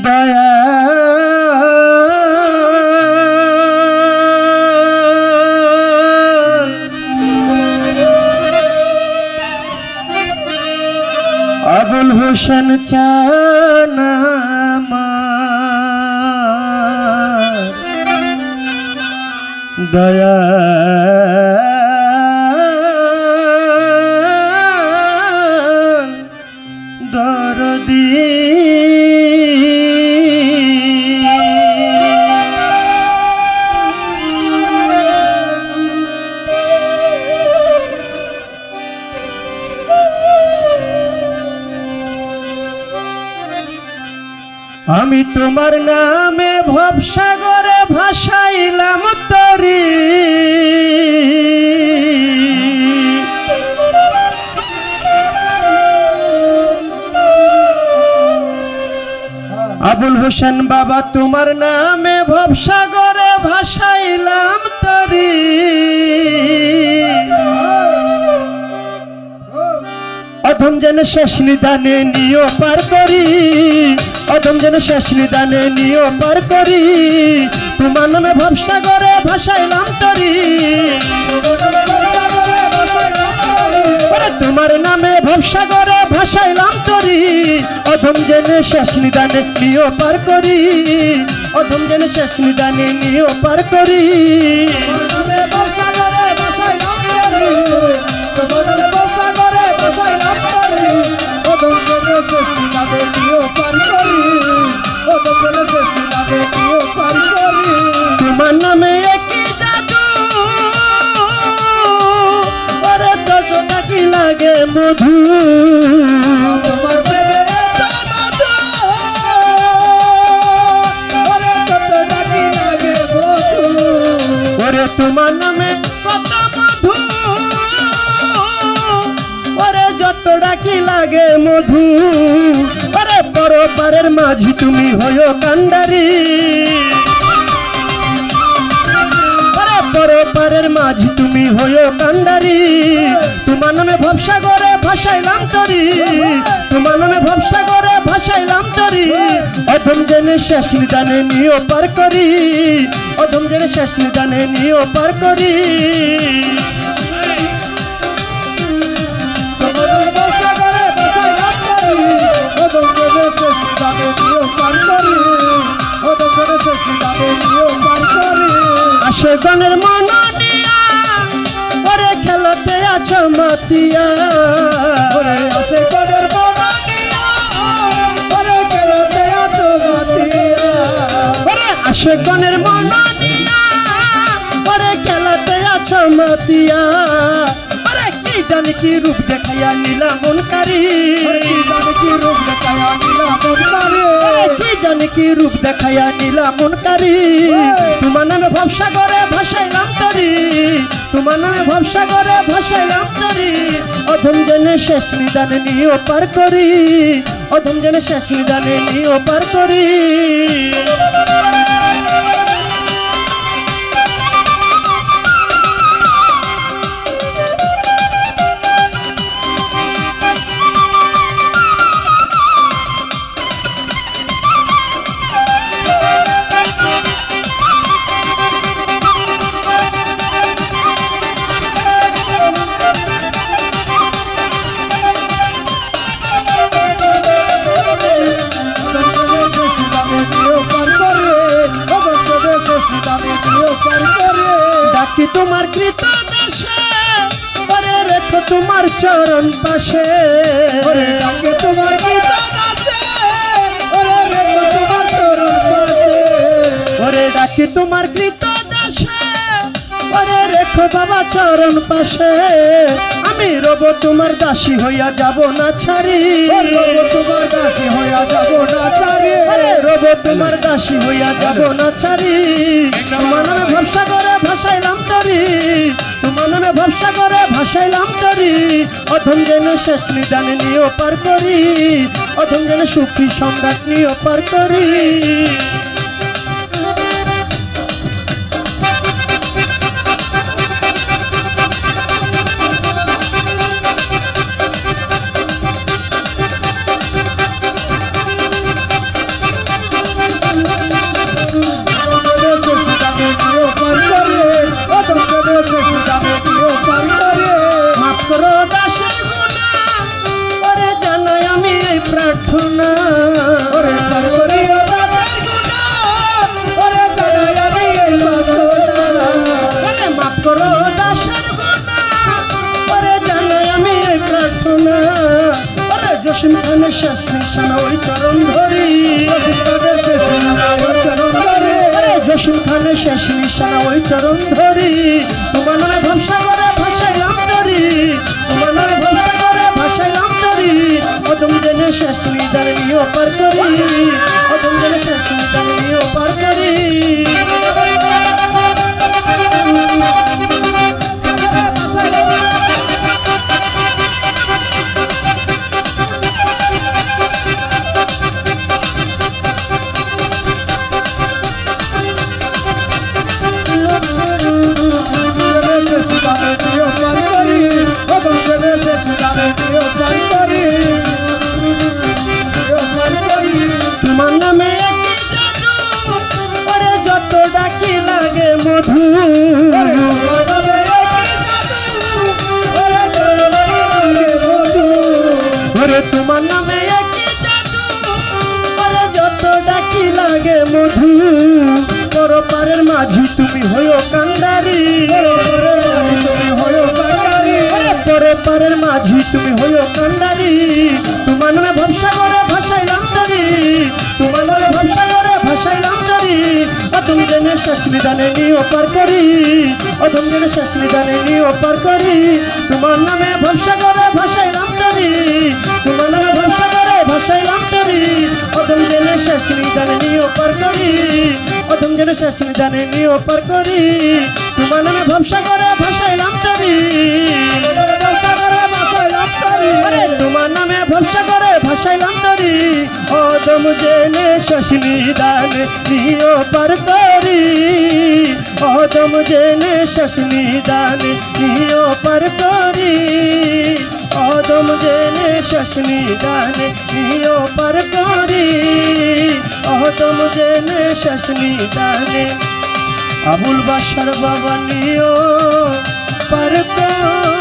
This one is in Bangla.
দয়া আবুল হোসেন চানা দয়া দরদি আমি তোমার নামে ভবসাগরে ভাসাইলাম তরি আবুল হোসেন বাবা তোমার নামে ভবসাগরে ভাসাইলাম তরি অধম যেন শেষ নিদানে নিও পার করি অধম যেন শেষ নিদানে নিও পার করি তোমার নামে ভবসাগরে ভাসাইলাম তরি তোমার নামে ভবসাগরে ভাসাইলাম তরি অধম যেন শেষ নিদানে নিও পার করি অধম যেন শেষ নিদানে নিও পার করি তোমার নামে একই জাদু ওরে দশটা কি লাগে মধু তোমার প্রেমে ওরে কতটা কি লাগে মধু ওরে তোমার নামে কত মধু ওরে যতটা কি লাগে মধু ওরে বড় পারের মাঝি তুমি হইও কান্ডারি ওরে বড় পারের মাঝি তুমি হইও কান্ডারি তোমার নামে ভবসাগরে ভাসাইলাম তরি তোমার নামে ভবসাগরে ভাসাইলাম তরি অধম জেনে শেষ নিদানে নিও পার করি অধম জেনে শেষ নিদানে নিও পার করি আশেগনের মননিয়া ওরে খেলতে আছো মাতিয়া ওরে আশেগনের মননিয়া ওরে খেলতে আছো মাতিয়া ওরে আশেগনের মননিয়া ওরে খেলতে আছো মাতিয়া ওরে কি জানি কি রূপ দেখাইয়া নীলা মনকারী কি জানি কি রূপ দেখাইয়া নীলা মনকারী কি জানি কি রূপ দেখাইয়া নীলা মনকারী তোমার নামে ভবসাগরে ভাসাইলাম তরি তোমার নামে ভবসাগরে ভাসাইলাম তরি অধম জেনে শেষ নিদানে নিও পার করি অধম জেনে শেষ নিদানে নিও পার করি ডাকি তোমার কৃত দেশে ওরে রেখো তোমার চরণ পাশে ওরে ডাকি তোমার কৃত দেশে ওরে রেখো তোমার চরণ পাশে ওরে ডাকি তোমার কৃত দেশে ওরে রেখো বাবা চরণ পাশে আমি রব তোমার দাসী হইয়া যাব না ছাড়ি রব তোমার দাসী হইয়া যাব না ছাড়ি রব তোমার দাসী হইয়া যাব না ছাড়ি তোমার নামে ভবসাগরে ভাসাইলাম তরি তোমার নামে ভবসাগরে ভাসাইলাম তরি অধম যেন শেষ নিদানে নিও পার করি অধম যেন সুখী সম্রাট নিও পার করি জসিম খানের শেষ নিশানা ওই চরণ ধরি জসিম খানের শেষ নিশানা ওই চরণ ধরি জসিম খানের শেষ নিশানা ওই চরণ ধরি তোমার নামে ভরসা করে ভাসাইলাম ধরি তোমার নামে ভরসা করে ভাসাইলাম ধরি অদম জেনে শেষ নিদান নিও পার করি অদম জেনে শেষ নিদান নিও পার করি তোমার নামে একই জাদু ওরে যত ডাকি লাগে মধু ওরে তোমার নামে একই জাদু ওরে যত ডাকি লাগে মধু পরপারের মাঝি তুমি হইও কান্ডারি পরপারের মাঝি তুমি হইও কান্ডারি তোমার নামে ভরসা করে ভাসাইলাম ধরি তোমার নামে ভরসা করে ভাসাইলাম ধরি অদম জেনে শেষ নিদানে নিও পার করি অদম জেনে শেষ নিদানে নিও পার করি তোমার নামে ভরসা করে ভাসাইলাম ধরি তোমার নামে ভরসা করে ভাসাইলাম ধরি অদম জেনে শেষ নিদানে নিও পার করি অদম জেনে শেষ নিদানে নিও পার করি তোমার নামে ভরসা করে ভাসাইলাম ধরি তোমার নামে ভরসা করে ভাসাইলাম ধরি অদম জেনে শেষ নিদানে নিও পার করি অদম জেনে শেষ নিদানে নিও পার করি অদম জেনে শেষ নিদানে নিও পার করি অদম জেনে শেষ নিদানে আবুল বাশার বাবা নিও পার করি।